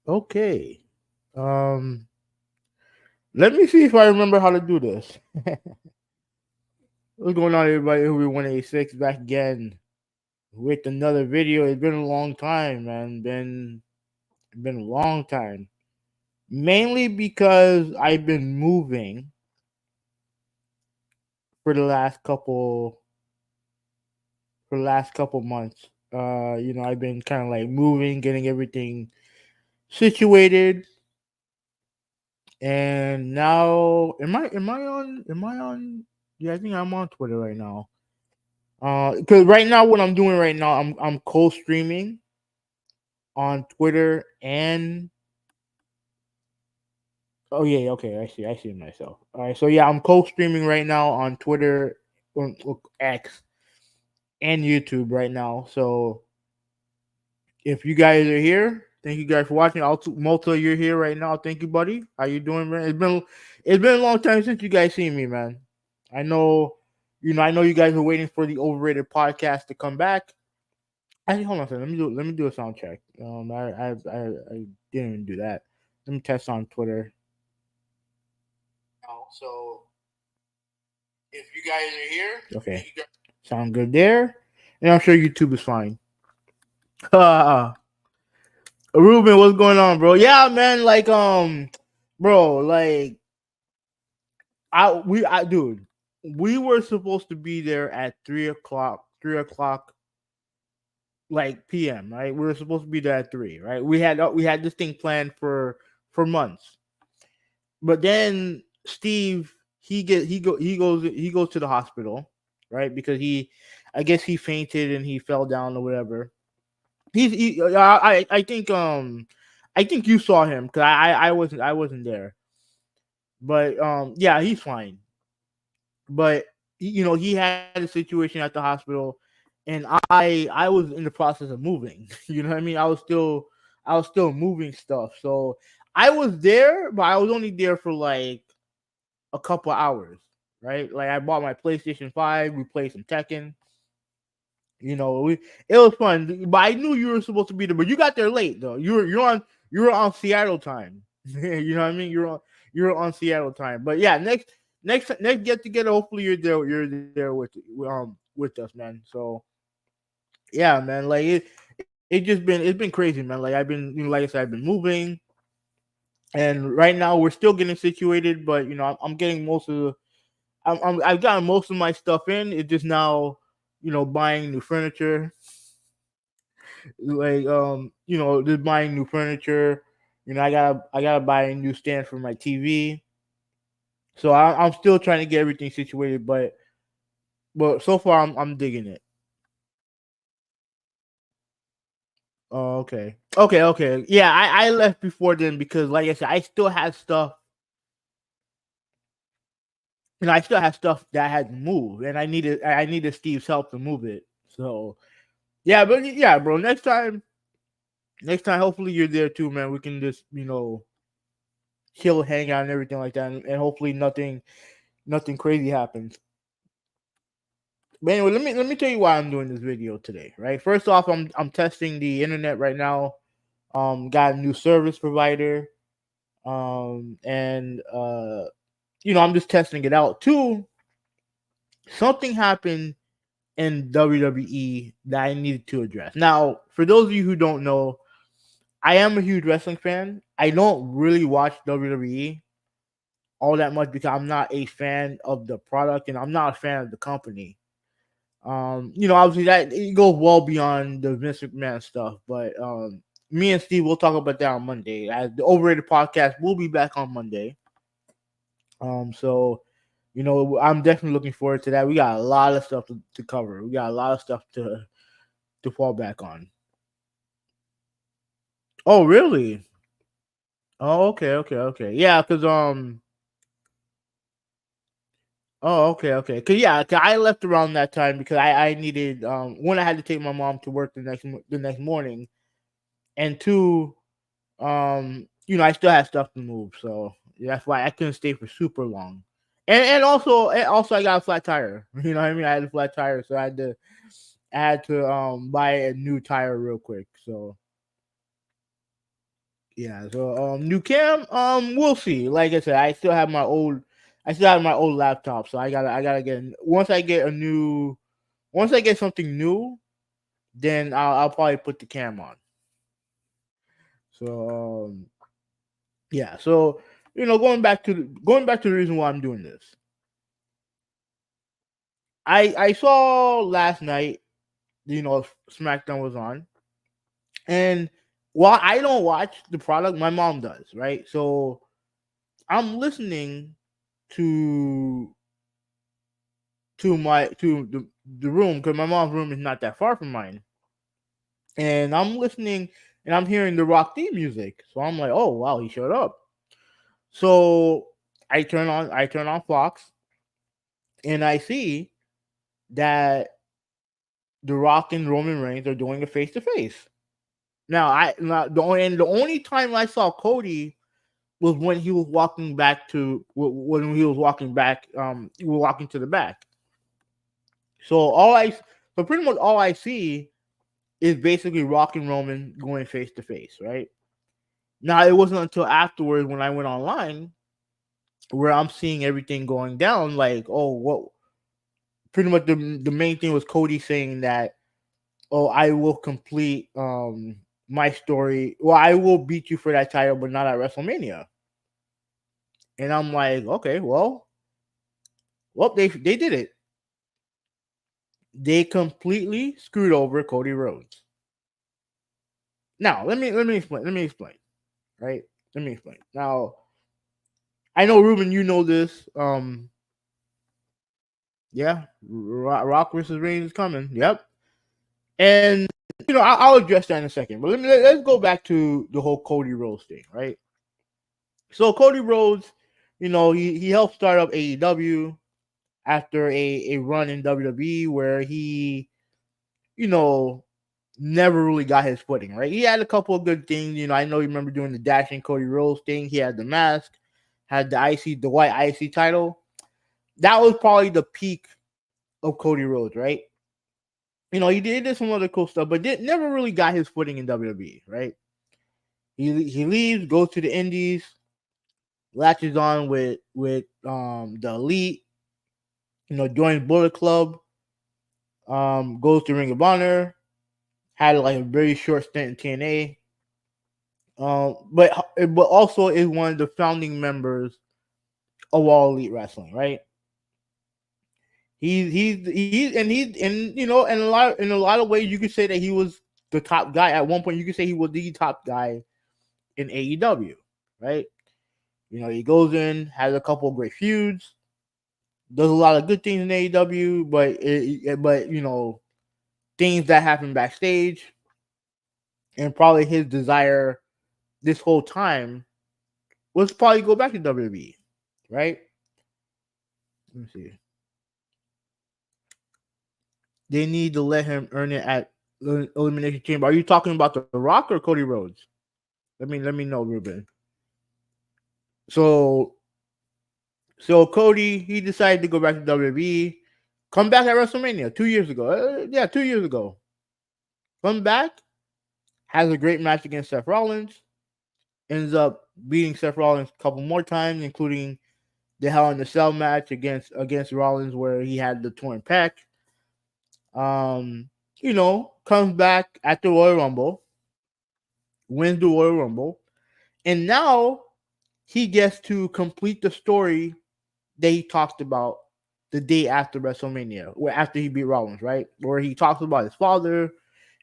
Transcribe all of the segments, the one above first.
Okay. Um, Let me see if I remember how to do this. What's going on, everybody? Who 186 back again with another video. It's been a long time, man. Been a long time. Mainly because I've been moving for the last couple months. I've been kind of like moving, getting everything situated, and now am I on? Yeah, I think I'm on Twitter right now. Because right now, what I'm doing right now, I'm co-streaming on Twitter and oh yeah, okay, I see myself. All right, so yeah, I'm co-streaming right now on Twitter, X, and YouTube right now. So if you guys are here, thank you guys for watching. Malta, you're here right now. Thank you, buddy. How you doing, man? It's been a long time since you guys seen me, man. I know, I know you guys are waiting for the overrated podcast to come back. Actually, hold on a second. Let me do a sound check. I didn't even do that. Let me test on Twitter. So if you guys are here, okay, sound good there, and I'm sure YouTube is fine. Ruben, what's going on, bro? Yeah, man. Bro, like dude, we were supposed to be there at 3 o'clock. 3 o'clock, like PM, right? We were supposed to be there at 3, right? We had this thing planned for months. But then Steve, he goes to the hospital, right? Because I guess he fainted and he fell down or whatever. I think you saw him because I wasn't there, but yeah, he's fine. But he had a situation at the hospital, and I was in the process of moving. You know what I mean? I was still moving stuff, so I was there, but I was only there for like a couple hours, right? Like I bought my PlayStation 5, we played some Tekken. It was fun, but I knew you were supposed to be there, but you got there late though. You were on Seattle time. You know what I mean? You're on Seattle time. But yeah, next get together. Hopefully you're there with us, man. So yeah, man. Like it's been crazy, man. Like I've been like I said, I've been moving, and right now we're still getting situated, but I'm getting most of the I've gotten most of my stuff in. It's just now, buying new furniture, like just buying new furniture. I gotta buy a new stand for my TV. So I'm still trying to get everything situated, but so far I'm digging it. Oh, okay. Yeah, I left before then because, like I said, I still had stuff. I still had stuff that I had to move, and I needed Steve's help to move it. So yeah, but yeah, bro. Next time, hopefully you're there too, man. We can just chill, hang out, and everything like that, and hopefully nothing crazy happens. But anyway, let me tell you why I'm doing this video today. Right, first off, I'm testing the internet right now. Got a new service provider. And I'm just testing it out. Two, something happened in WWE that I needed to address. Now, for those of you who don't know, I am a huge wrestling fan. I don't really watch WWE all that much because I'm not a fan of the product and I'm not a fan of the company. Obviously that it goes well beyond the Vince McMahon stuff, but me and Steve will talk about that on Monday. As the Overrated podcast will be back on Monday. So I'm definitely looking forward to that. We got a lot of stuff to cover. We got a lot of stuff to fall back on. Oh, really? Oh, okay. Yeah, cause oh, okay. Cause yeah, 'cause I left around that time because I needed one, I had to take my mom to work the next morning, and two, I still had stuff to move, so that's why I couldn't stay for super long. And also I got a flat tire. You know what I mean? I had a flat tire, so I had to buy a new tire real quick. So Yeah. So new cam, we'll see. Like I said, I still have my old laptop, so I gotta get once I get something new, then I'll probably put the cam on. So yeah. So going back to the reason why I'm doing this. I saw last night, SmackDown was on, and while I don't watch the product, my mom does, right? So I'm listening to the room because my mom's room is not that far from mine, and I'm listening and I'm hearing the Rock theme music. So I'm like, oh wow, he showed up. So I turn on Fox, and I see that the Rock and Roman Reigns are doing a face to face. The only time I saw Cody was when he was walking back to when he was walking back. He was walking to the back. So pretty much all I see is basically Rock and Roman going face to face, right? Now it wasn't until afterwards when I went online where I'm seeing everything going down. Like, oh, what? Pretty much the main thing was Cody saying that, oh, I will complete my story. Well, I will beat you for that title, but not at WrestleMania. And I'm like, okay, well, they did it. They completely screwed over Cody Rhodes. Now, let me explain. Let me explain. Right? Let me explain. Now, I know Ruben, you know this. Yeah, Rock versus Reigns is coming. Yep. And I'll address that in a second. But let's go back to the whole Cody Rhodes thing, right? So Cody Rhodes, he helped start up AEW after a run in WWE where he, you know, never really got his footing, right? He had a couple of good things. I know you remember doing the dashing Cody Rhodes thing. He had the mask, had the white IC title. That was probably the peak of Cody Rhodes, right? He did some other cool stuff, but never really got his footing in WWE, right? He leaves, goes to the Indies, latches on with the Elite, joins Bullet Club, goes to Ring of Honor, had like a very short stint in TNA, but also is one of the founding members of All Elite Wrestling, right? He's in a lot of ways you could say that he was the top guy. At one point, you could say he was the top guy in AEW, right? He goes in, has a couple of great feuds, does a lot of good things in AEW, but things that happen backstage, and probably his desire this whole time was probably go back to WWE, right? Let me see. They need to let him earn it at Elimination Chamber. Are you talking about The Rock or Cody Rhodes? Let me know, Ruben. So Cody, he decided to go back to WWE, come back at WrestleMania 2 years ago. 2 years ago. Come back, has a great match against Seth Rollins, ends up beating Seth Rollins a couple more times, including the Hell in the Cell match against Rollins where he had the torn pec. Comes back at the Royal Rumble, wins the Royal Rumble, and now he gets to complete the story that he talked about the day after WrestleMania, where after he beat Rollins, right? Where he talks about his father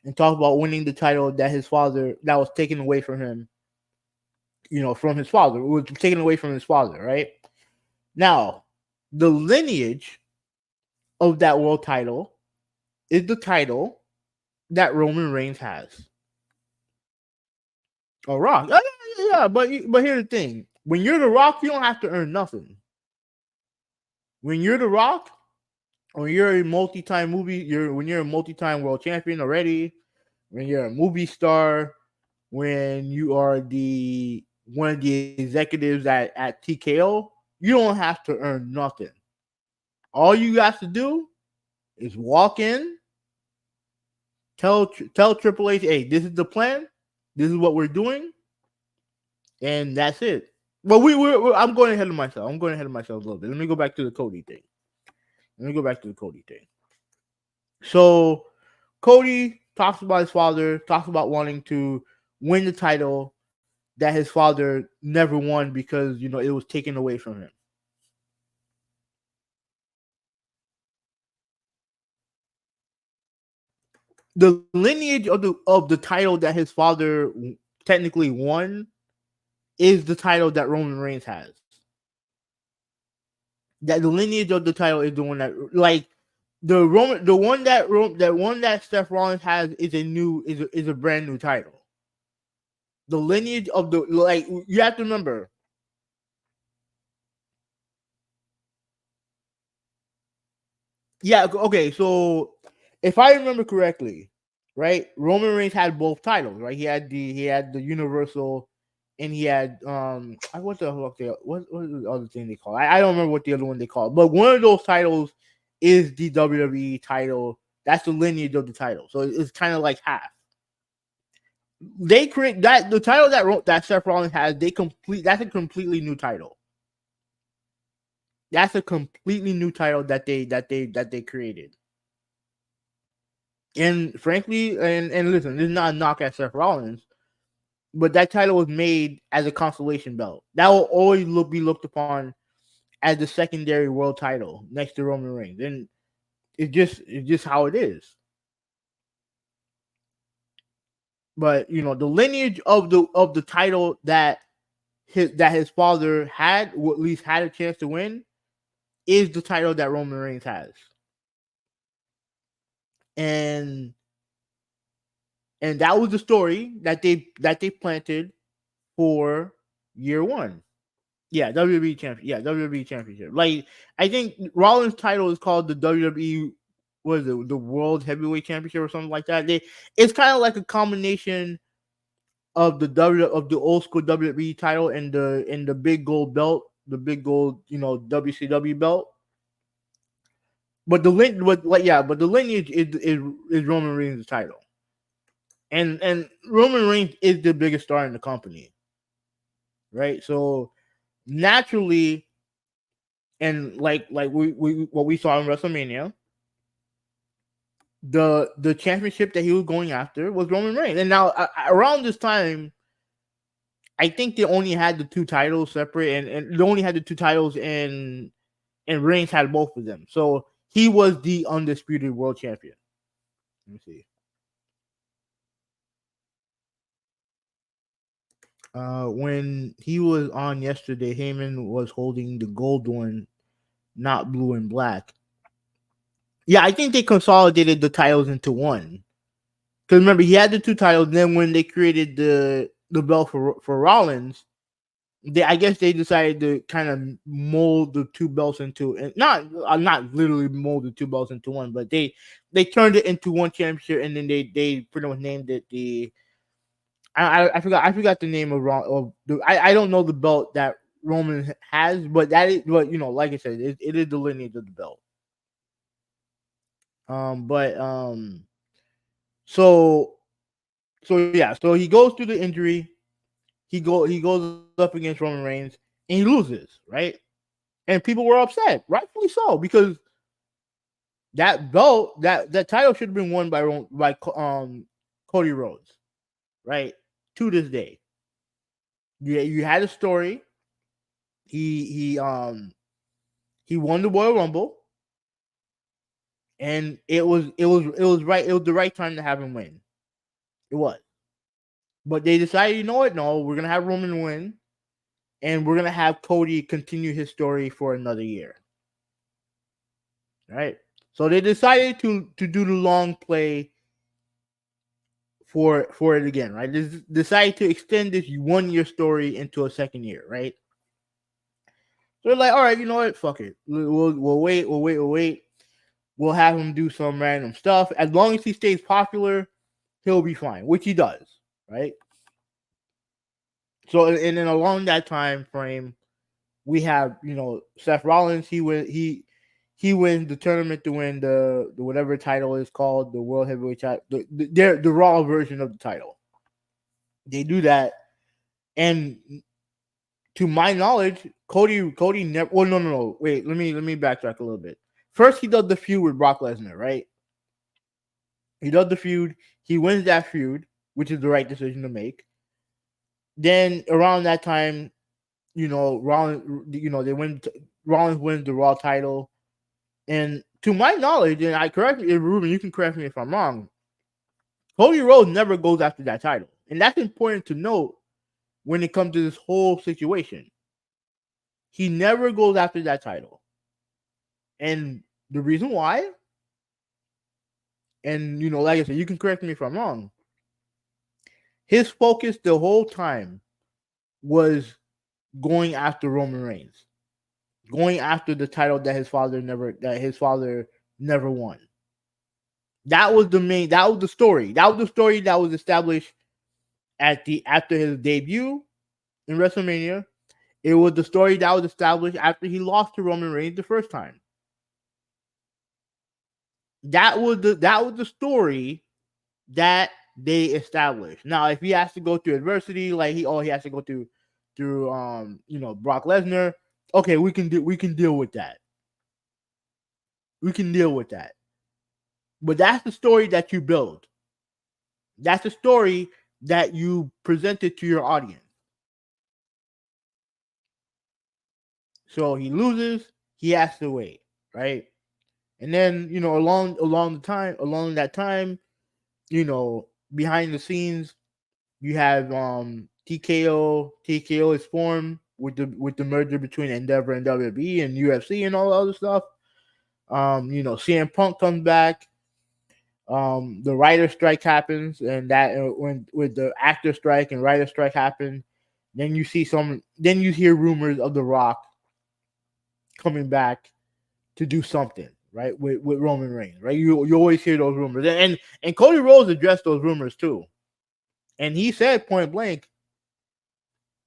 and talks about winning the title that was taken away from him, from his father. It was taken away from his father, right? Now, the lineage of that world title is the title that Roman Reigns has. Oh, Rock. Yeah. But here's the thing: when you're the Rock, you don't have to earn nothing. When you're the Rock, when you're a when you're a multi-time world champion already, when you're a movie star, when you are the one of the executives at TKO, you don't have to earn nothing. All you got to do is walk in, tell Triple H, hey, this is the plan, this is what we're doing, and that's it. But I'm going ahead of myself. I'm going ahead of myself a little bit. Let me go back to the Cody thing. So Cody talks about his father, talks about wanting to win the title that his father never won because it was taken away from him. The lineage of the title that his father technically won is the title that Roman Reigns has. That the lineage of the title is the one that, like, the one that Seth Rollins has is a brand new title. The lineage of the, like, you have to remember. Yeah, okay, so if I remember correctly, right, Roman Reigns had both titles, right? He had the Universal, and he had what the fuck what was the other thing they call? I don't remember what the other one they call, but one of those titles is the WWE title. That's the lineage of the title, so it's kind of like half. They create that the title that Seth Rollins has. That's a completely new title. That's a completely new title that they created. And frankly, and listen, this is not a knock at Seth Rollins, but that title was made as a consolation belt. That will always be looked upon as the secondary world title next to Roman Reigns, and it's just how it is. But the lineage of the title that his father had, or at least had a chance to win, is the title that Roman Reigns has, and that was the story that they planted for year one. Yeah, WWE champion. Yeah, WWE championship. Like, I think Rollins' title is called the WWE. What is it? The World Heavyweight Championship or something like that. It's kind of like a combination of the old school WWE title and the big gold belt, the big gold WCW belt. But the lineage is Roman Reigns' title, and Roman Reigns is the biggest star in the company, right? So naturally, and like we what we saw in WrestleMania, the championship that he was going after was Roman Reigns. And now around this time, I think they only had the two titles separate, and they only had the two titles, and Reigns had both of them. So he was the undisputed world champion. Let me see. When he was on yesterday, Heyman was holding the gold one, not blue and black. Yeah, I think they consolidated the titles into one. Because remember, he had the two titles. Then when they created the belt for Rollins, I guess they decided to kind of mold the two belts into, and not literally mold the two belts into one, but they turned it into one championship, and then they pretty much named it the. I forgot the name of I don't know the belt that Roman has, but that is, but like I said, it is the lineage of the belt. But so yeah, so he goes through the injury. He goes up against Roman Reigns and he loses, right? And people were upset, rightfully so, because that belt, that title should have been won by Cody Rhodes, right? To this day, you had a story. He won the Royal Rumble, and it was right. It was the right time to have him win. It was, but they decided, you know what? No, we're gonna have Roman win, and we're gonna have Cody continue his story for another year. Right? So they decided to do the long play for it again, right? They decided to extend this 1 year story into a second year, right? So they're like, all right, you know what? Fuck it. We'll wait. We'll have him do some random stuff. As long as he stays popular, he'll be fine, which he does, right? So and then along that time frame, we have Seth Rollins. He wins the tournament to win the whatever title is called, the World Heavyweight title, the Raw version of the title. They do that, and To my knowledge, Cody never. Well, no. Wait, let me backtrack a little bit. First, he does the feud with Brock Lesnar, right? He does the feud. He wins that feud, which is the right decision to make. Then around that time, they win. Rollins wins the Raw title, and to my knowledge, and I correct me, Ruben, you can correct me if I'm wrong. Cody Rhodes never goes after that title, and that's important to note when it comes to this whole situation. He never goes after that title, and the reason why, and like I said, you can correct me if I'm wrong. His focus the whole time was going after Roman Reigns, going after the title that his father never won. That was the main. That was the story. That was the story that was established after his debut in WrestleMania. It was the story that was established after he lost to Roman Reigns the first time. That was the story that they established. Now, if he has to go through adversity, like he has to go through Brock Lesnar, okay, we can deal with that. We can deal with that. But that's the story that you build. That's the story that you presented to your audience. So he loses, he has to wait, right? And then, along that time, behind the scenes, you have TKO. TKO is formed with the merger between Endeavor and WWE and UFC and all the other stuff. CM Punk comes back. The writer strike happens, and that when with the actor strike and writer strike happen, then you hear rumors of The Rock coming back to do something, right? With Roman Reigns, right? You always hear those rumors, and Cody Rhodes addressed those rumors too, and he said point blank,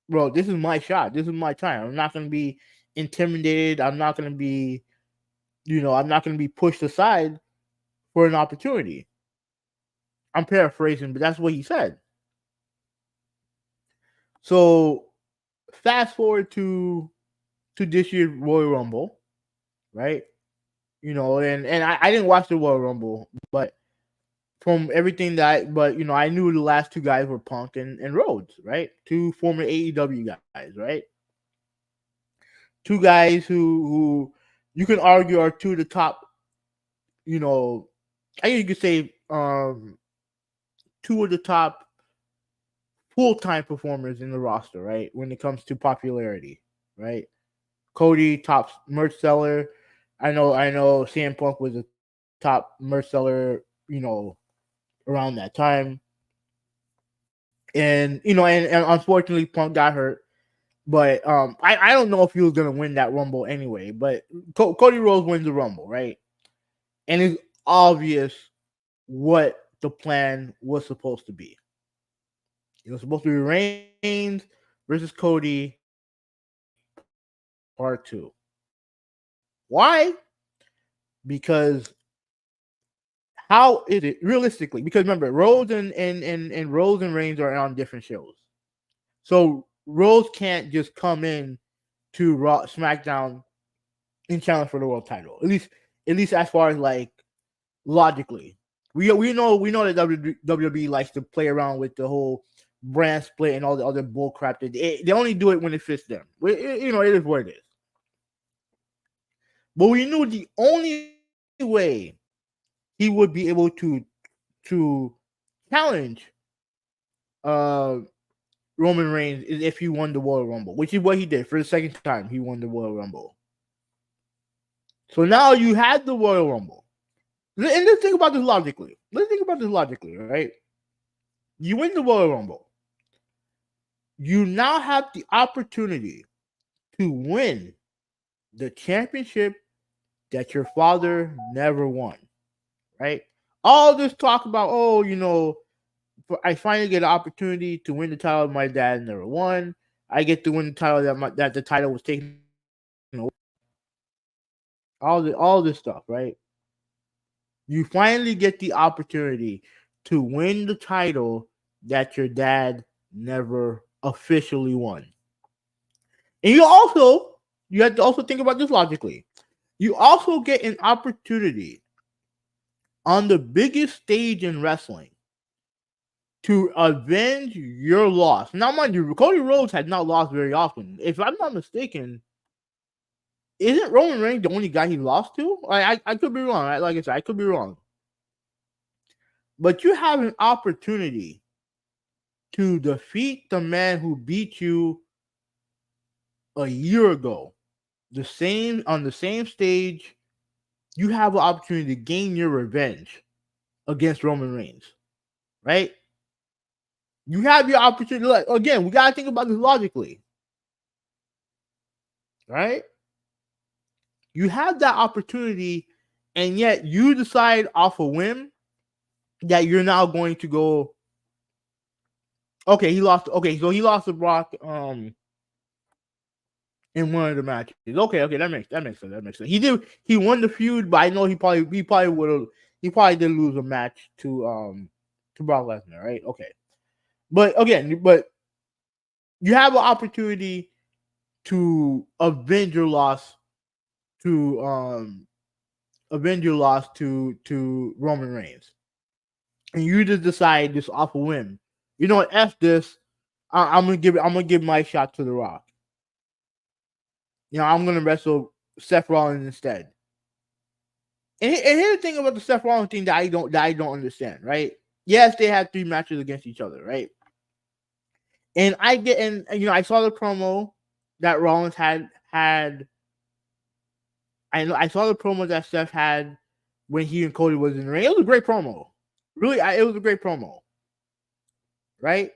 "Bro, this is my shot. This is my time. I'm not going to be intimidated. I'm not going to be, I'm not going to be pushed aside for an opportunity." I'm paraphrasing, but that's what he said. So fast forward to this year's Royal Rumble, right? And I didn't watch the Royal Rumble, but from everything but I knew the last two guys were Punk and Rhodes, right? Two former AEW guys, right? Two guys who you can argue are two of the top, I think you could say two of the top full-time performers in the roster, right? When it comes to popularity, right? Cody, top merch seller. I know CM Punk was a top merch seller, around that time. And unfortunately Punk got hurt. But I don't know if he was gonna win that Rumble anyway. But Cody Rhodes wins the Rumble, right? And it's obvious what the plan was supposed to be. It was supposed to be Reigns versus Cody part 2. Why? Because how is it realistically? Because remember, Rhodes and Rhodes and Reigns are on different shows. So Rhodes can't just come in to Raw SmackDown and challenge for the world title. At least as far as like logically. We know that WWE likes to play around with the whole brand split and all the other bull crap. They only do it when it fits them. It is what it is. But we knew the only way he would be able to challenge uh Roman Reigns is if he won the Royal Rumble, which is what he did for the second time. He won the Royal Rumble. So now you had the Royal Rumble. And let's think about this logically. Right? You win the Royal Rumble. You now have the opportunity to win the championship that your father never won. Right? All this talk about, I finally get an opportunity to win the title my dad never won. I get to win the title that the title was taken away. All this stuff, right? You finally get the opportunity to win the title that your dad never officially won. And you have to also think about this logically. You also get an opportunity on the biggest stage in wrestling to avenge your loss. Now, mind you, Cody Rhodes has not lost very often. If I'm not mistaken, isn't Roman Reigns the only guy he lost to? I could be wrong. Right? Like I said, I could be wrong. But you have an opportunity to defeat the man who beat you a year ago. On the same stage, you have an opportunity to gain your revenge against Roman Reigns. Right? You have your opportunity. Like, again, we gotta think about this logically. Right? You have that opportunity, and yet you decide off a whim that you're now going to go. Okay, he lost. Okay, so he lost to Brock in one of the matches. Okay, that makes sense. That makes sense. He won the feud, but I know he probably would have he probably did lose a match to Brock Lesnar, right? Okay. But again, you have an opportunity to avenge your loss to Roman Reigns. And you just decide this off a whim. You know what, F this. I'm gonna give my shot to The Rock. You know, I'm gonna wrestle Seth Rollins instead. And here's the thing about the Seth Rollins thing that I don't understand, right? Yes, they had 3 matches against each other, right? And I saw the promo that Rollins had. I saw the promo that Seth had when he and Cody was in the ring. It was a great promo. Really, it was a great promo, right?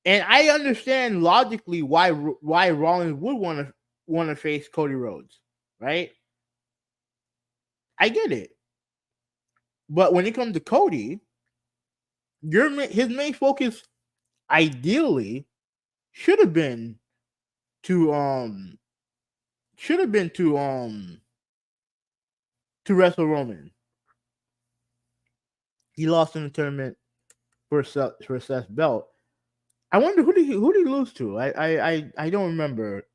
And I understand logically why Rollins would want to face Cody Rhodes, right? I get it. But when it comes to Cody, his main focus ideally should have been to wrestle Roman. He lost in the tournament for Seth's belt. I wonder who did he lose to? I don't remember.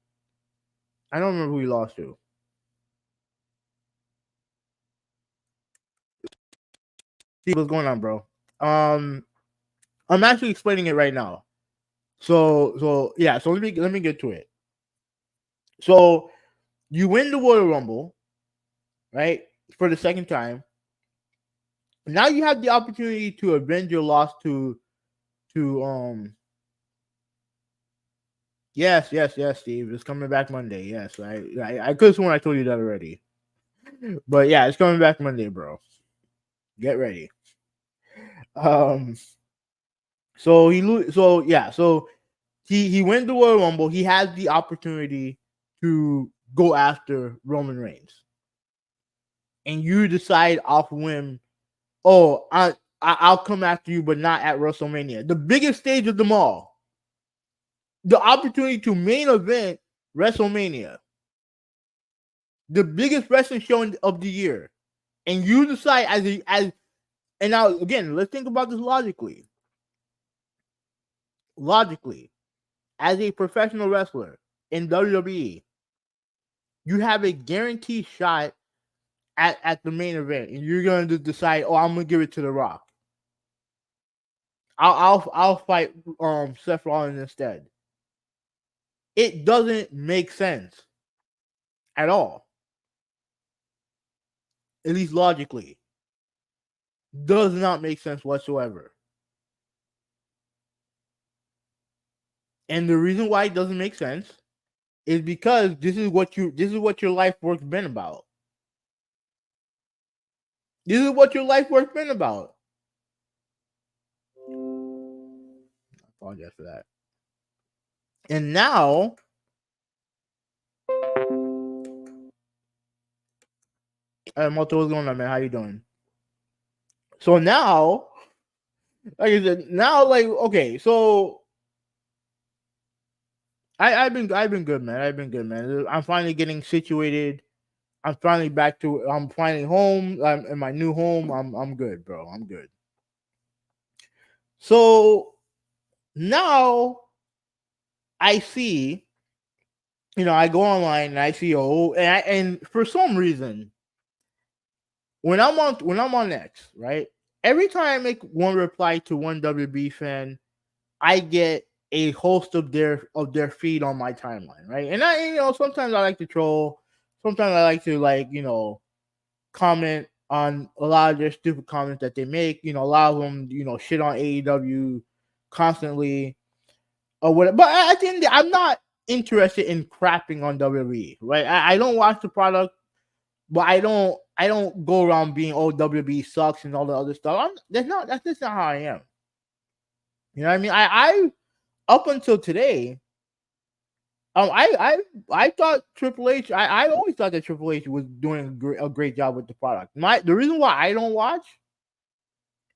I don't remember who he lost to. See what's going on, bro. I'm actually explaining it right now. So yeah. So let me get to it. So you win the Royal Rumble, right, for the second time. Now you have the opportunity to avenge your loss to yes, Steve. It's coming back Monday. Yes, I could have sworn I told you that already. But yeah, it's coming back Monday, bro. Get ready. So he wins the Royal Rumble. He has the opportunity to go after Roman Reigns, and you decide off whim, oh, I'll come after you, but not at WrestleMania, the biggest stage of them all, the opportunity to main event WrestleMania, the biggest wrestling show of the year, and you decide and now again, let's think about this logically. Logically, as a professional wrestler in WWE, you have a guaranteed shot at the main event, and you're going to decide, oh, I'm going to give it to The Rock. I'll fight Seth Rollins instead. It doesn't make sense at all. At least logically. Does not make sense whatsoever. And the reason why it doesn't make sense is because this is what your life work's been about. This is what your life work's been about. I apologize for that. And now, Moto, what's going on, man? How you doing? So now, like I said, okay, so I've been good, man. I've been good, man. I'm finally getting situated. I'm finally home. I'm in my new home. I'm good, bro. I'm good. So now I see I go online and I see and for some reason, when I'm on X, right? Every time I make one reply to one WB fan, I get a host of their feed on my timeline, right? And sometimes I like to troll, sometimes I like to comment on a lot of their stupid comments that they make. A lot of them, shit on AEW constantly or whatever. But at the end, I'm not interested in crapping on WWE, right? I don't watch the product, but I don't go around being WWE sucks and all the other stuff. That's just not how I am. You know what I mean? I up until today, I thought Triple H. I always thought that Triple H was doing a great job with the product. The reason why I don't watch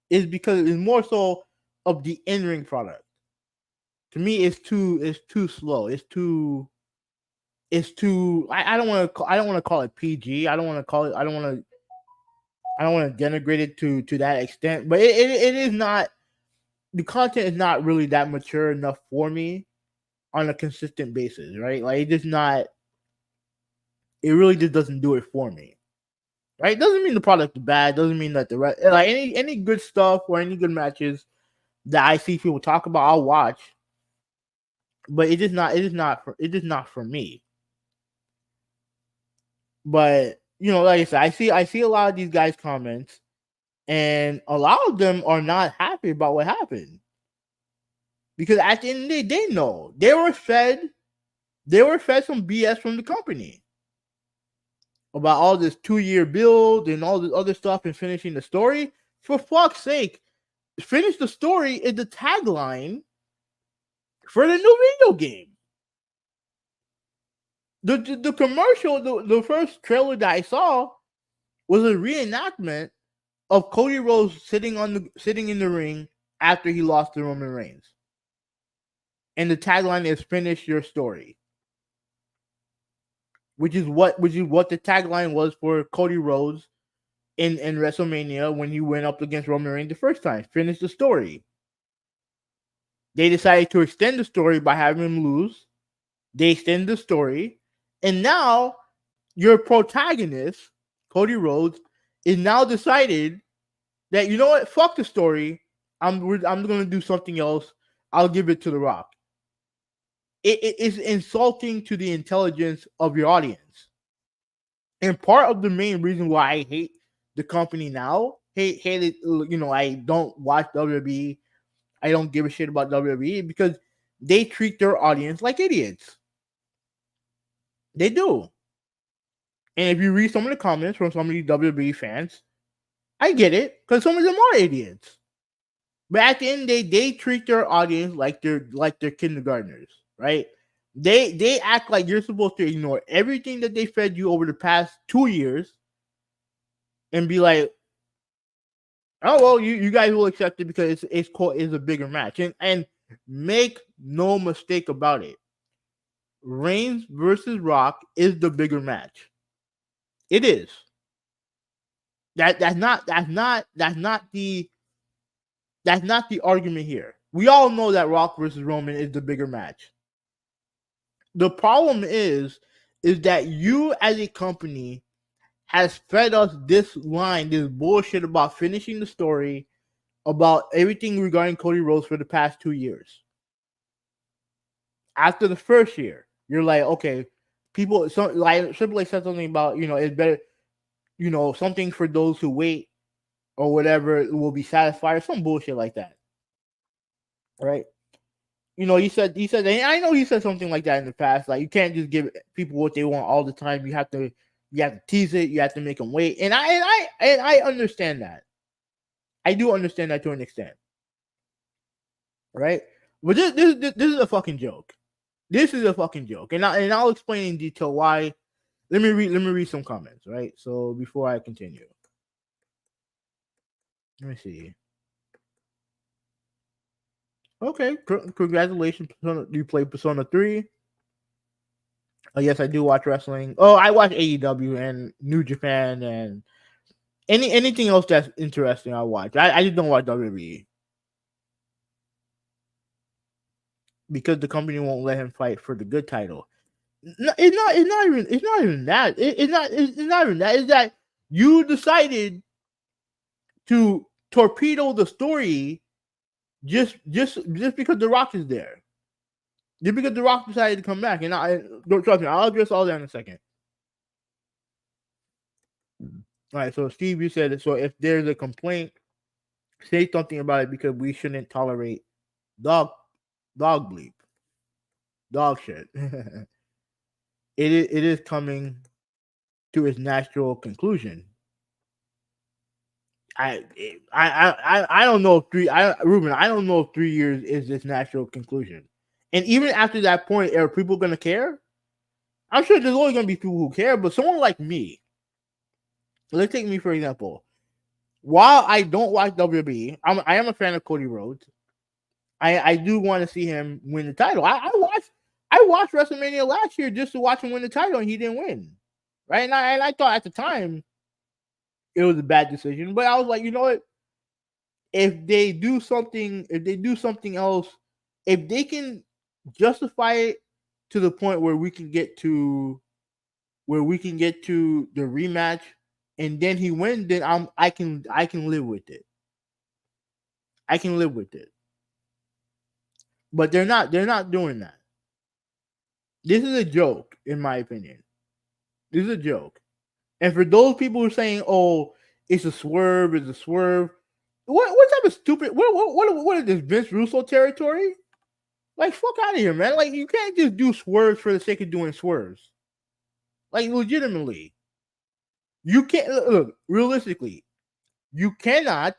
is because it's more so of the in ring product. To me, it's too slow. It's too. I don't want to call it PG. I don't want to call it. I don't want to denigrate it to that extent. But it is not. The content is not really that mature enough for me on a consistent basis, right? Like, it's just not. It really just doesn't do it for me, right? Doesn't mean the product is bad. Doesn't mean that the rest, like any good stuff or any good matches that I see people talk about, I'll watch. But it is not. It is not. It is not for me. But like I said, I see a lot of these guys' comments, and a lot of them are not happy about what happened because at the end of the day, they know they were fed some BS from the company about all this 2-year build and all this other stuff and finishing the story. For fuck's sake, finish the story is the tagline for the new video game. The commercial, the first trailer that I saw was a reenactment of Cody Rhodes sitting in the ring after he lost to Roman Reigns. And the tagline is "Finish your story," which is what the tagline was for Cody Rhodes in WrestleMania when he went up against Roman Reigns the first time. Finish the story. They decided to extend the story by having him lose. They extended the story, and now your protagonist, Cody Rhodes, is now decided that, you know what, fuck the story. I'm going to do something else. I'll give it to The Rock. It is insulting to the intelligence of your audience. And part of the main reason why I hate the company now, hate it, I don't watch WWE. I don't give a shit about WWE because they treat their audience like idiots. They do. And if you read some of the comments from some of these WWE fans, I get it because some of them are idiots. But at the end of the day, they treat their audience like they're kindergartners, right? They act like you're supposed to ignore everything that they fed you over the past 2 years and be like, oh well, you guys will accept it because it's a bigger match. And make no mistake about it, Reigns versus Rock is the bigger match. It is. That's not the argument here. We all know that Rock versus Roman is the bigger match. The problem is that you as a company has fed us this bullshit about finishing the story, about everything regarding Cody Rhodes for the past 2 years. After the first year, you're like, okay, Triple H said something about, it's better, something for those who wait or whatever will be satisfied or some bullshit like that. Right? He said, and I know he said something like that in the past. Like, you can't just give people what they want all the time. You have to tease it. You have to make them wait. And I understand that. I do understand that to an extent. Right? But this is a fucking joke. This is a fucking joke. And I'll explain in detail why. Let me read some comments, right? So before I continue. Let me see. Okay, congratulations, Persona. You played Persona 3. Yes, I do watch wrestling. Oh, I watch AEW and New Japan and anything else that's interesting. I watch. I just don't watch WWE because the company won't let him fight for the good title. It's not even that. It's not even that. It's that you decided to torpedo the story just because The Rock is there. Just because The Rock decided to come back, and I don't trust me. I'll address all that in a second. All right. So Steve, you said it. So if there's a complaint, say something about it because we shouldn't tolerate dog bleep, dog shit. It is coming to its natural conclusion. I don't know if Ruben, I don't know if 3 years is its natural conclusion. And even after that point, are people gonna care? I'm sure there's always gonna be people who care, but someone like me, let's take me for example. While I don't watch WWE, I am a fan of Cody Rhodes. I do want to see him win the title. I watched WrestleMania last year just to watch him win the title, and he didn't win. Right? And I thought at the time it was a bad decision, but I was like, you know what? If they do something else, if they can justify it to the point where we can get to the rematch and then he wins, then I can live with it. I can live with it. But they're not doing that. This is a joke, in my opinion. This is a joke. And for those people who are saying, "Oh, it's a swerve," what type of stupid? What is this, Vince Russo territory? Like, fuck out of here, man! Like, you can't just do swerves for the sake of doing swerves. Like, legitimately, you can't look realistically. You cannot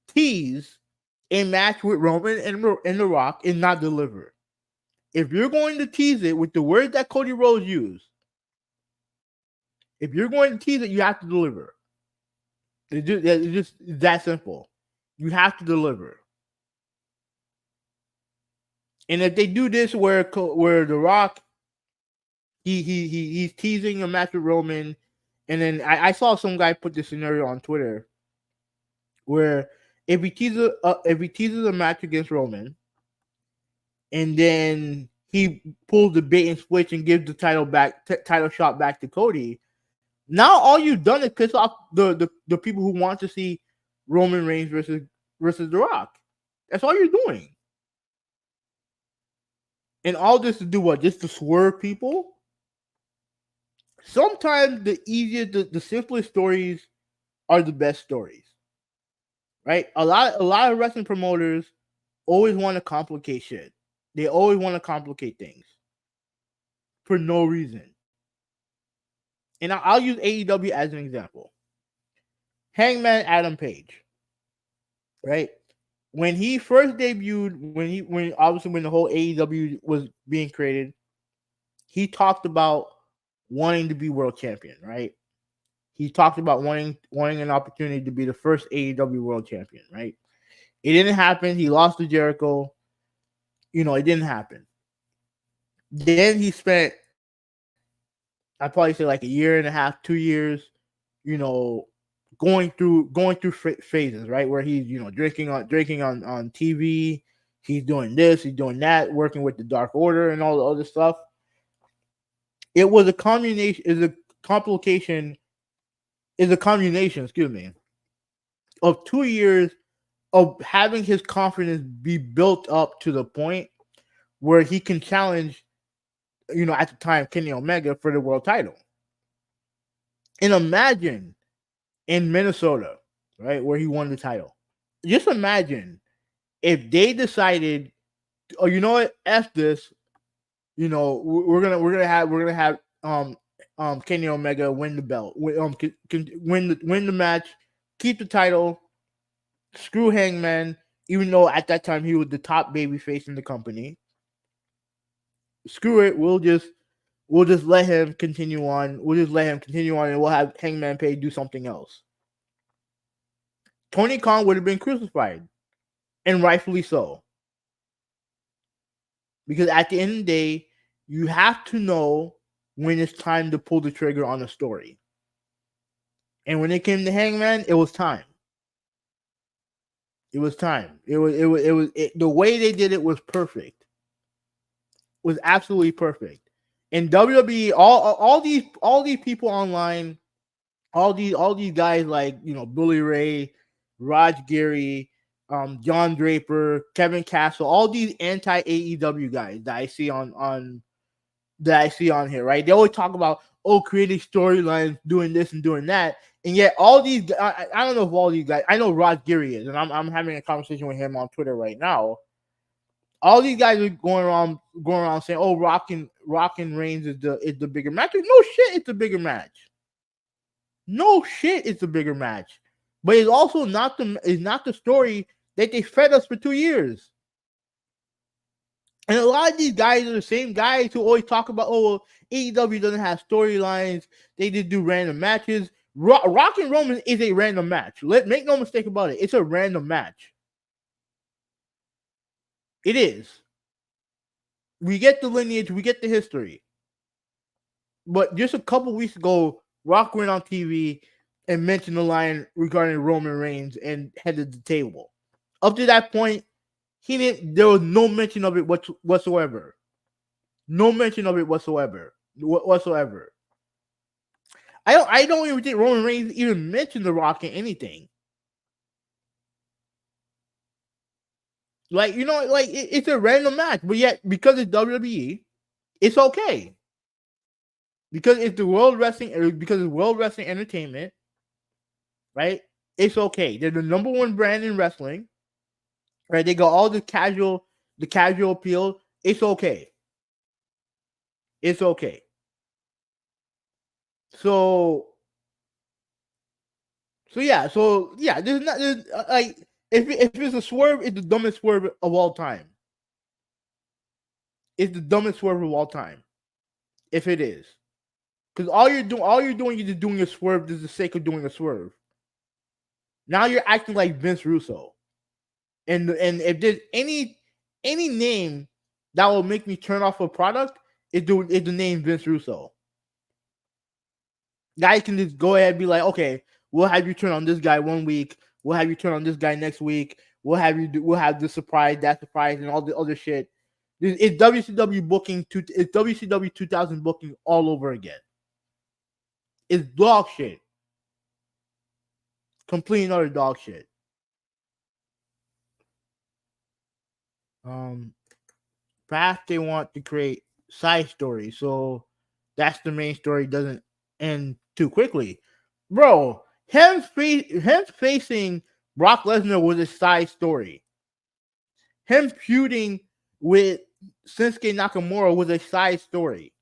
tease a match with Roman and The Rock and not deliver. If you're going to tease it with the words that Cody Rhodes used, if you're going to tease it, you have to deliver. It's just that simple. You have to deliver. And if they do this where The Rock he's teasing a match with Roman, and then I saw some guy put this scenario on Twitter where if he teases a match against Roman, and then he pulls the bait and switch and gives the title shot back to Cody. Now all you've done is piss off the people who want to see Roman Reigns versus The Rock. That's all you're doing. And all this to do what? Just to swerve people? Sometimes the easiest, the simplest stories are the best stories. Right? A lot of wrestling promoters always want to complicate shit. They always want to complicate things for no reason. And I'll use AEW as an example. Hangman Adam Page, right? When he first debuted, when the whole AEW was being created, he talked about wanting to be world champion, right? He talked about wanting an opportunity to be the first AEW world champion, right? It didn't happen. He lost to Jericho. It didn't happen. Then he spent, I'd probably say like a year and a half, 2 years, going through phases, right? Where he's, drinking on TV, he's doing this, he's doing that, working with the Dark Order and all the other stuff. It was a combination, excuse me, of 2 years of having his confidence be built up to the point where he can challenge, at the time, Kenny Omega for the world title. And imagine in Minnesota, right, where he won the title. Just imagine if they decided, oh, you know what, F this, we're gonna have Kenny Omega win the belt, win the match, keep the title, screw Hangman, even though at that time he was the top babyface in the company. Screw it, we'll just let him continue on. And we'll have Hangman Page do something else. Tony Khan would have been crucified, and rightfully so. Because at the end of the day, you have to know when it's time to pull the trigger on a story. And when it came to Hangman, it was time. It was time. The way they did it was perfect. was absolutely perfect. And WWE, all these people online, all these guys like Bully Ray, Raj Giri, John Draper, Kevin Castle, all these anti AEW guys that I see on here, right? They always talk about creating storylines, doing this and doing that, and yet all these I don't know if all these guys, I know Raj Giri is, and I'm having a conversation with him on Twitter right now. All these guys are going around saying, "Oh, Rock and Reigns is the bigger match." No shit, it's the bigger match. No shit, it's the bigger match. But it's also not the story that they fed us for 2 years. And a lot of these guys are the same guys who always talk about, AEW doesn't have storylines. They just do random matches. Rock and Roman is a random match. Make no mistake about it. It's a random match. It is. We get the lineage. We get the history. But just a couple weeks ago, Rock went on TV and mentioned the line regarding Roman Reigns and headed the table. Up to that point, there was no mention of it whatsoever. No mention of it whatsoever. I don't even think Roman Reigns even mentioned The Rock in anything. Like, it's a random match, but yet because it's WWE, it's okay. Because it's World Wrestling Entertainment, right? It's okay. They're the number one brand in wrestling, right? They got all the casual appeal. It's okay. It's okay. So yeah. There's like if it's a swerve, it's the dumbest swerve of all time. It's the dumbest swerve of all time. If it is, because all you're doing is just doing a swerve just for the sake of doing a swerve. Now you're acting like Vince Russo, and if there's any name that will make me turn off a product, it's the name Vince Russo. Guys can just go ahead and be like, okay, we'll have you turn on this guy 1 week, we'll have you turn on this guy next week, we'll have this surprise, that surprise, and all the other shit. It's WCW booking. It's WCW 2000 booking all over again. It's dog shit. Complete and utter dog shit. Perhaps they want to create side stories, so that's the main story doesn't end too quickly. Bro, him facing Brock Lesnar was a side story. Him feuding with Shinsuke Nakamura was a side story.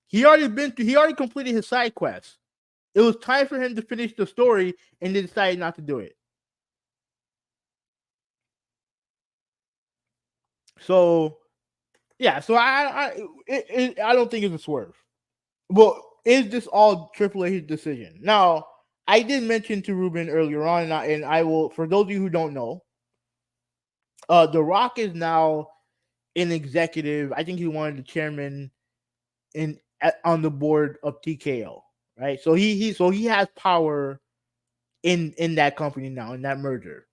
He already completed his side quest. It was time for him to finish the story, and they decided not to do it. So, yeah. So I don't think it's a swerve. Well, is this all Triple H's decision? Now, I did mention to Ruben earlier on, and I will, for those of you who don't know, The Rock is now an executive. I think he's one of the chairman on the board of TKO, right? So he has power in that company now, in that merger,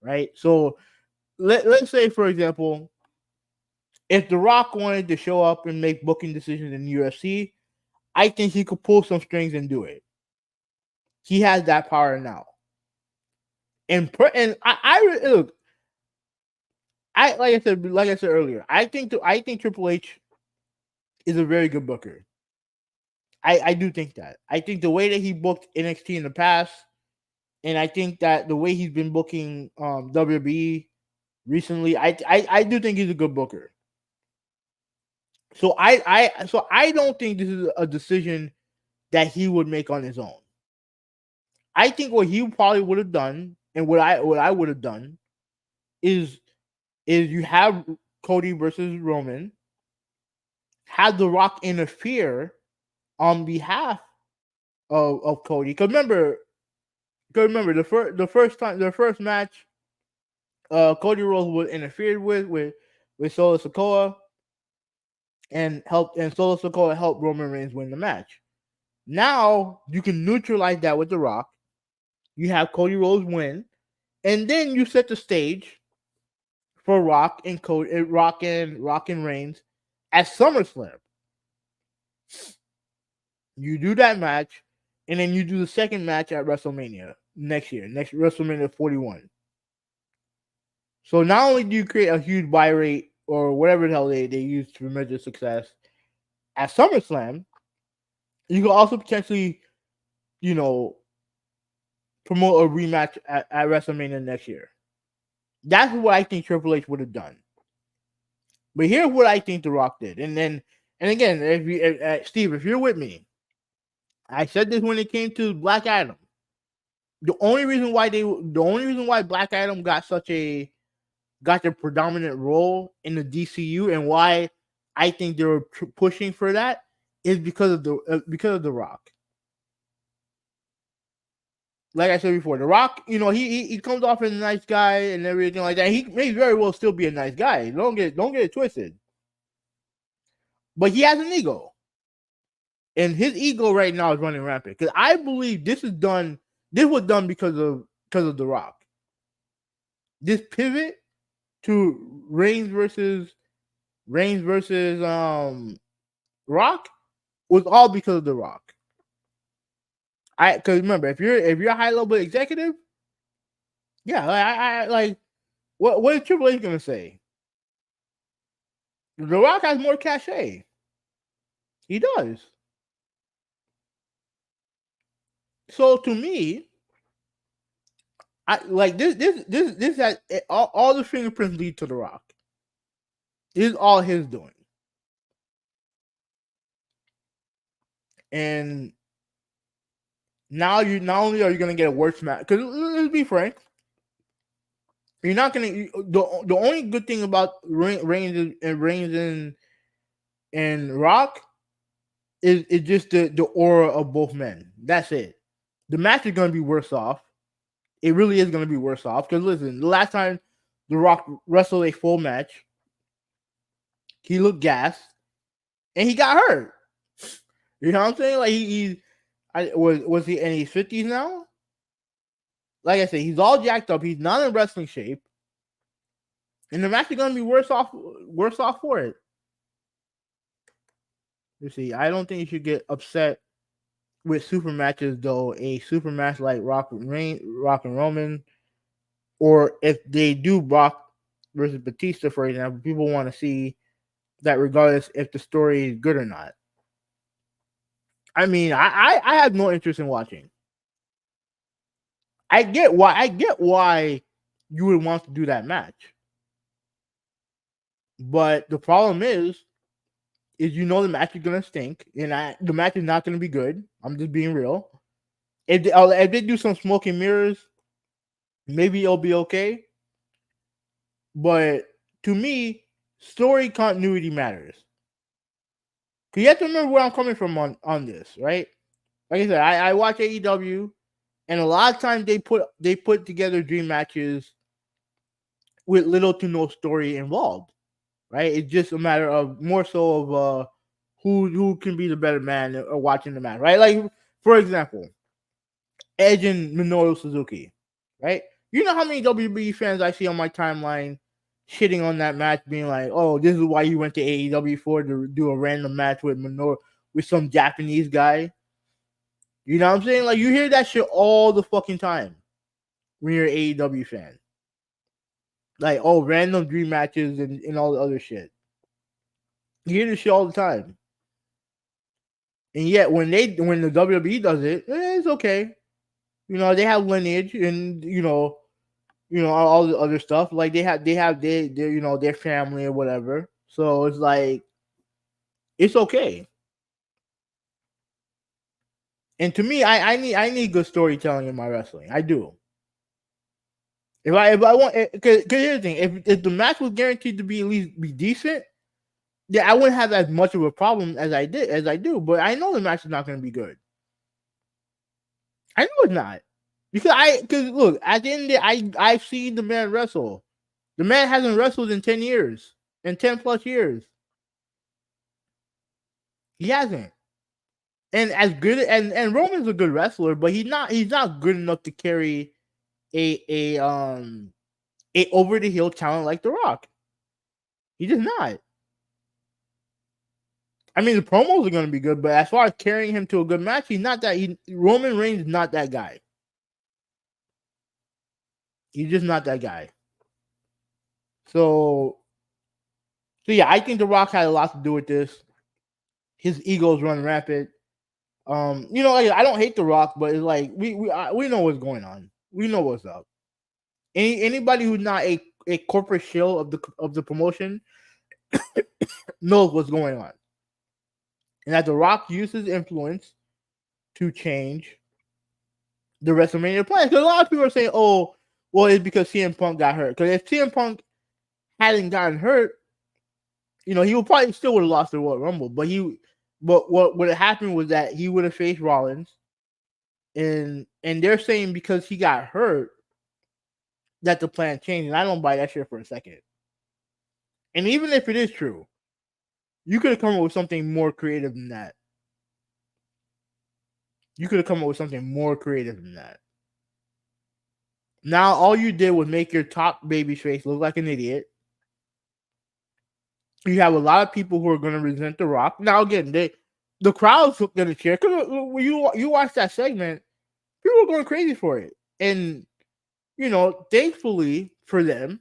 right? So let's say, for example, if The Rock wanted to show up and make booking decisions in the UFC, I think he could pull some strings and do it. He has that power now. And I look, like I said earlier, I think Triple H is a very good booker. I do think that. I think the way that he booked NXT in the past, and I think that the way he's been booking WWE recently, I do think he's a good booker. So I don't think this is a decision that he would make on his own. I think what he probably would have done, and what I would have done, is you have Cody versus Roman, have The Rock interfere on behalf of Cody. Because remember the first match, Cody Rhodes was interfered with Solo Sikoa, and Solo Sikoa helped Roman Reigns win the match. Now you can neutralize that with The Rock. You have Cody Rhodes win, and then you set the stage for Rock and Cody, Rock and Reigns at SummerSlam. You do that match, and then you do the second match at WrestleMania next year, next WrestleMania 41. So not only do you create a huge buy rate or whatever the hell they use to measure success at SummerSlam, you can also potentially, you know, promote a rematch at WrestleMania next year. That's what I think Triple H would have done. But here's what I think The Rock did, and again, Steve, if you're with me, I said this when it came to Black Adam. The only reason why Black Adam got the predominant role in the DCU and why I think they were pushing for that is because of the Rock. Like I said before, The Rock, he comes off as a nice guy and everything like that. He may very well still be a nice guy. Don't get it twisted. But he has an ego. And his ego right now is running rampant. Because I believe this was done because of The Rock. This pivot to Reigns versus Rock was all because of The Rock. Because remember, if you're a high level executive, yeah, I like what is Triple H gonna say? The Rock has more cachet. He does. So to me, I like this has all the fingerprints lead to The Rock. This is all his doing. And now you not only are you gonna get a worse match, because let's be frank, you're not gonna the only good thing about Reigns and Rock is just the aura of both men. That's it. The match is gonna be worse off. It really is gonna be worse off because listen, the last time The Rock wrestled a full match, he looked gassed and he got hurt. You know what I'm saying? Like was he in his 50s now? Like I said, he's all jacked up. He's not in wrestling shape, and the match is gonna be worse off for it. You see, I don't think you should get upset with super matches, though. A super match like Rock and Roman, or if they do Rock versus Batista, for example, people want to see that regardless if the story is good or not. I mean, I have no interest in watching. I get why you would want to do that match, but the problem is the match is gonna stink, and the match is not gonna be good. I'm just being real. If they do some smoke and mirrors, maybe it'll be okay. But to me, story continuity matters. Cause you have to remember where I'm coming from on this, right? Like I said, I watch AEW, and a lot of times they put together dream matches with little to no story involved, right? It's just a matter of more so of who can be the better man or watching the match, right? Like for example, Edge and Minoru Suzuki, right? You know how many WWE fans I see on my timeline shitting on that match, being like, "Oh, this is why you went to AEW for to do a random match with Minoru with some Japanese guy." You know what I'm saying? Like you hear that shit all the fucking time when you're an AEW fan. Like, oh, random dream matches and all the other shit. You hear this shit all the time. And yet when the WWE does it, it's okay. You know, they have lineage and all the other stuff. Like they have their family or whatever. So it's like it's okay. And to me, I need good storytelling in my wrestling. I do. If I want, because here's the thing: if the match was guaranteed to be at least be decent, yeah, I wouldn't have as much of a problem as I do. But I know the match is not going to be good. I know it's not because look, at the end of the day, I've seen the man wrestle. The man hasn't wrestled in 10 years, in 10 plus years. He hasn't. And as good and Roman's a good wrestler, but he's not good enough to carry a a over the hill talent like The Rock. He does not. I mean, the promos are going to be good, but as far as carrying him to a good match, he's not that. Roman Reigns is not that guy. He's just not that guy. So yeah, I think The Rock had a lot to do with this. His ego's running rampant. Like, I don't hate The Rock, but it's like we know what's going on. We know what's up. Anybody who's not a corporate shill of the promotion knows what's going on, and that The Rock uses influence to change the WrestleMania plans. Because a lot of people are saying, "Oh, well, it's because CM Punk got hurt." Because if CM Punk hadn't gotten hurt, he would probably still would have lost the Royal Rumble. But what would have happened was that he would have faced Rollins, and they're saying because he got hurt that the plan changed. And I don't buy that shit for a second. And even if it is true, you could have come up with something more creative than that. Now all you did was make your top babyface look like an idiot. You have a lot of people who are going to resent The Rock. Now again, the crowd's going to cheer because when you watch that segment, people are going crazy for it. And thankfully for them,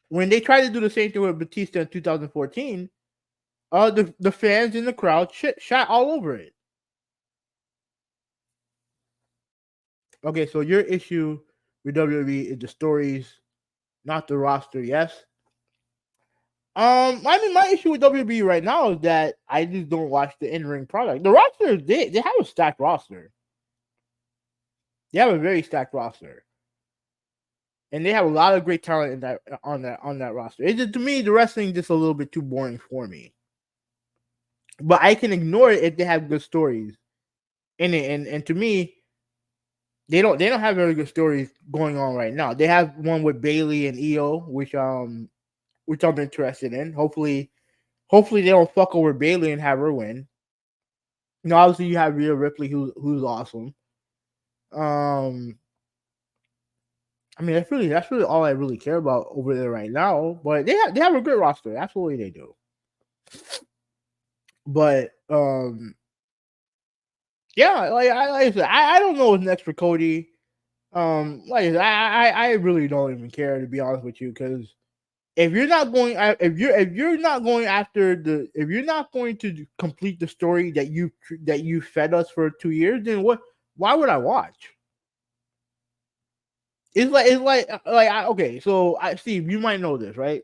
when they tried to do the same thing with Batista in 2014, the fans in the crowd shot all over it. Okay, so your issue with WWE is the stories, not the roster. Yes. I mean, my issue with WWE right now is that I just don't watch the in-ring product. The roster, they have a stacked roster. They have a very stacked roster, and they have a lot of great talent in that on that roster. It's just, to me, the wrestling is just a little bit too boring for me. But I can ignore it if they have good stories in it, and to me, they don't have very good stories going on right now. They have one with Bayley and Io, which I'm interested in. Hopefully they don't fuck over Bayley and have her win. Obviously you have Rhea Ripley, who's awesome. I mean, that's really all I really care about over there right now. But they have a great roster. Absolutely, they do. But yeah, like I said, I don't know what's next for Cody. Like I said, I really don't even care, to be honest with you, because if you're not going to complete the story that you fed us for 2 years, then why would I watch? It's like okay, so Steve, you might know this, right?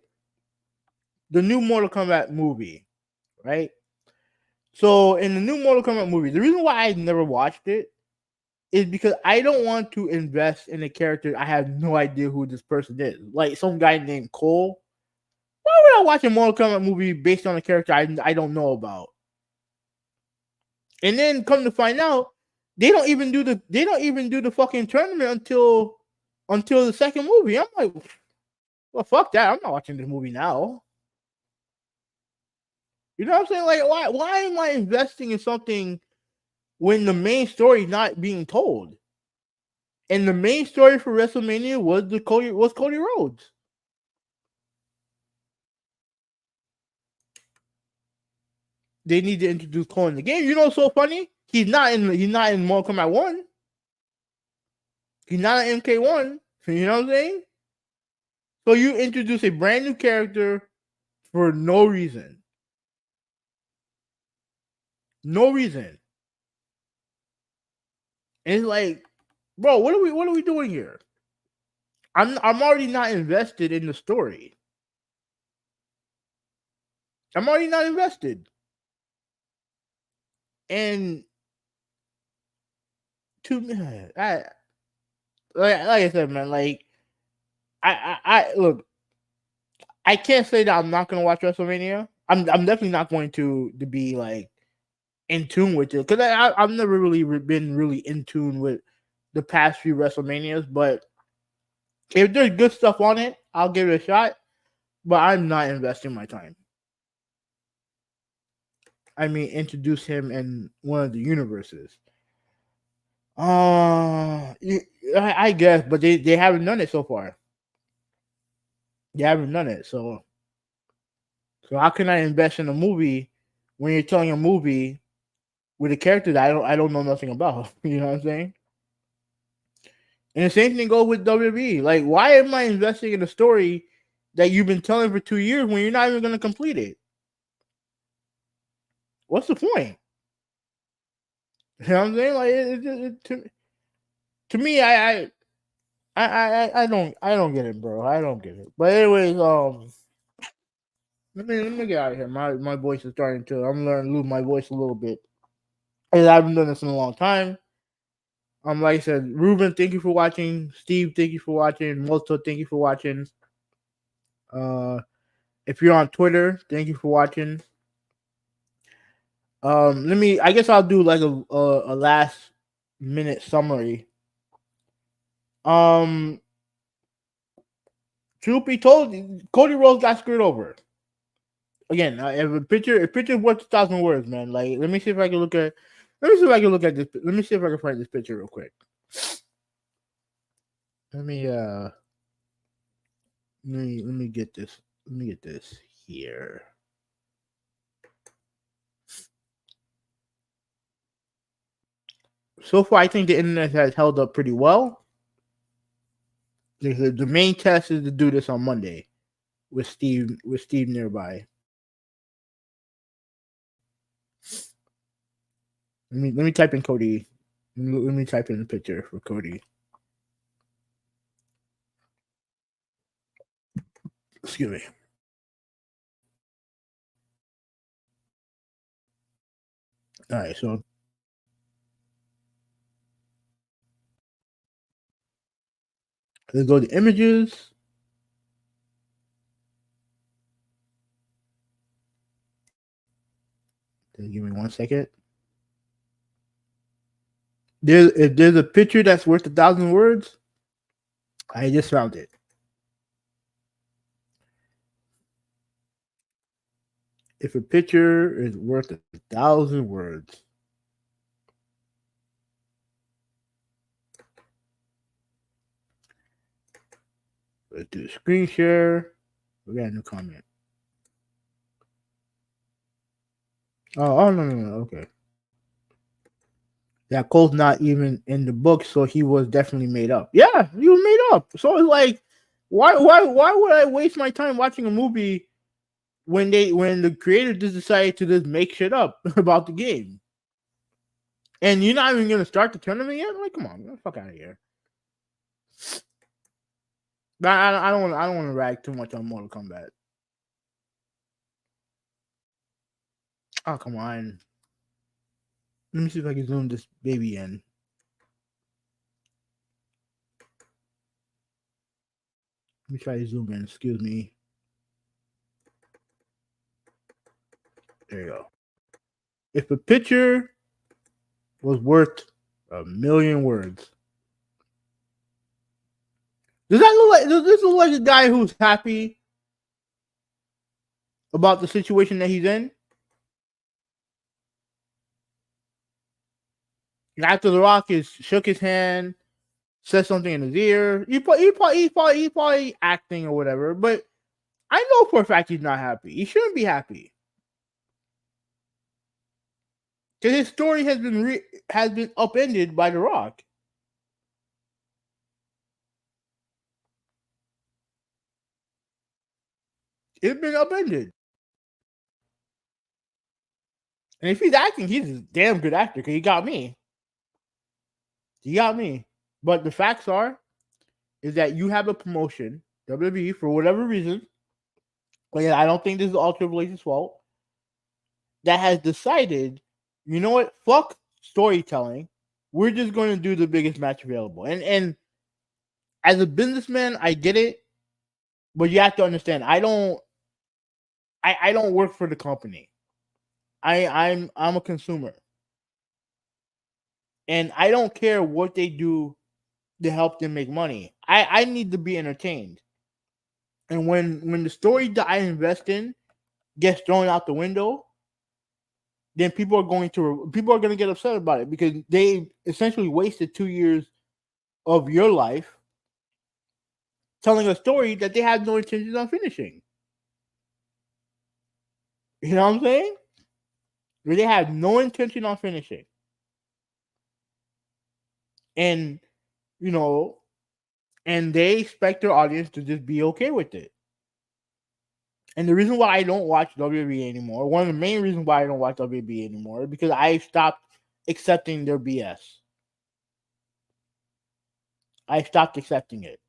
The new Mortal Kombat movie, right? So in the new Mortal Kombat movie, the reason why I never watched it is because I don't want to invest in a character I have no idea who this person is. Like some guy named Cole. Why would I watch a Mortal Kombat movie based on a character I don't know about? And then come to find out, they don't even do the fucking tournament until the second movie. I'm like, well, fuck that. I'm not watching this movie now. You know what I'm saying? Like, why am I investing in something when the main story is not being told? And the main story for WrestleMania was Cody Rhodes. They need to introduce Cole in the game. You know what's so funny? He's not in Mortal Kombat 1. He's not an MK1. You know what I'm saying? So you introduce a brand new character for no reason. No reason. And it's like, bro, what are we doing here? I'm already not invested in the story. I'm already not invested. And to me, like I said, man, like I look, I can't say that I'm not gonna watch WrestleMania. I'm definitely not going to be like in tune with it, because I've never really been really in tune with the past few WrestleManias. But if there's good stuff on it, I'll give it a shot. But I'm not investing my time. I mean, introduce him in one of the universes. I guess, but they haven't done it so far. You haven't done it, so how can I invest in a movie when you're telling a movie with a character that I don't know nothing about? You know what I'm saying? And the same thing goes with WWE. Like, why am I investing in a story that you've been telling for 2 years when you're not even going to complete it? What's the point? You know what I'm saying? Like, to me, I don't get it, bro. I don't get it. But anyways, let me get out of here. My voice is starting to. I'm learning to lose my voice a little bit. And I haven't done this in a long time. Like I said, Ruben, thank you for watching. Steve, thank you for watching. Molto, thank you for watching. Uh, if you're on Twitter, thank you for watching. I guess I'll do like a last minute summary. Um, Truth be told, Cody Rhodes got screwed over. Again, if a picture worth 1,000 words, man. Like, let me see if I can look at. Let me see if I can look at this. Let me see if I can find this picture real quick. Let me let me get this. Let me get this here. So far, I think the internet has held up pretty well. The main test is to do this on Monday with Steve nearby. Let me type in Cody. Let me type in the picture for Cody. Excuse me. All right, so let's go to images. Give me 1 second. If there's a picture that's worth 1,000 words, I just found it. If a picture is worth 1,000 words, let's do a screen share. We got a new comment. Oh no. Okay. That Cole's not even in the book, so he was definitely made up. Yeah, he was made up. So it's like, why would I waste my time watching a movie when the creators just decided to just make shit up about the game? And you're not even gonna start the tournament yet? Like, come on, get the fuck out of here. I don't want to rag too much on Mortal Kombat. Oh, come on. Let me see if I can zoom this baby in. Let me try to zoom in. Excuse me. There you go. If a picture was worth 1,000,000 words, does this look like a guy who's happy about the situation that he's in? After The Rock shook his hand, said something in his ear, he's probably acting or whatever. But I know for a fact he's not happy. He shouldn't be happy because his story has been upended by The Rock. It's been upended. And if he's acting, he's a damn good actor because he got me. He got me. But the facts is that you have a promotion, WWE, for whatever reason. Like, I don't think this is Ultra Blaze's fault. That has decided, you know what? Fuck storytelling. We're just going to do the biggest match available. And as a businessman, I get it, but you have to understand, I don't work for the company. I'm a consumer, and I don't care what they do to help them make money. I need to be entertained. And when the story that I invest in gets thrown out the window, then people are going to get upset about it because they essentially wasted 2 years of your life telling a story that they have no intentions on finishing. You know what I'm saying? Where they have no intention on finishing. And, you know, and they expect their audience to just be okay with it. And the reason why I don't watch WWE anymore, one of the main reasons why I don't watch WWE anymore, is because I stopped accepting their BS. I stopped accepting it.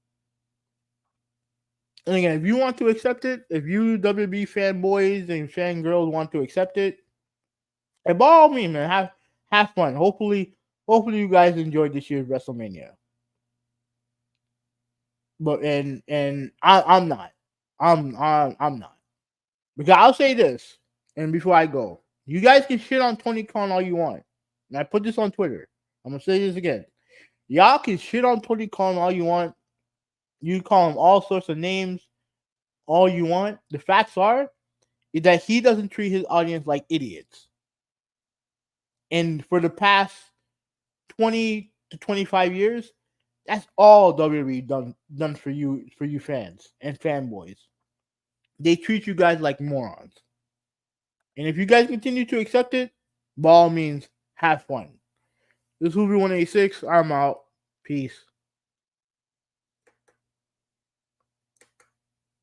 And again, if you want to accept it, if you WWE fanboys and fangirls want to accept it, by all means, man, have fun. Hopefully you guys enjoyed this year's WrestleMania. But I'm not. I'm not. Because I'll say this, and before I go, you guys can shit on Tony Khan all you want. And I put this on Twitter. I'm gonna say this again. Y'all can shit on Tony Khan all you want. You call him all sorts of names, all you want. The facts are is that he doesn't treat his audience like idiots. And for the past 20 to 25 years, that's all WWE done for you fans and fanboys. They treat you guys like morons. And if you guys continue to accept it, by all means, have fun. This is Hoovy 186. I'm out. Peace.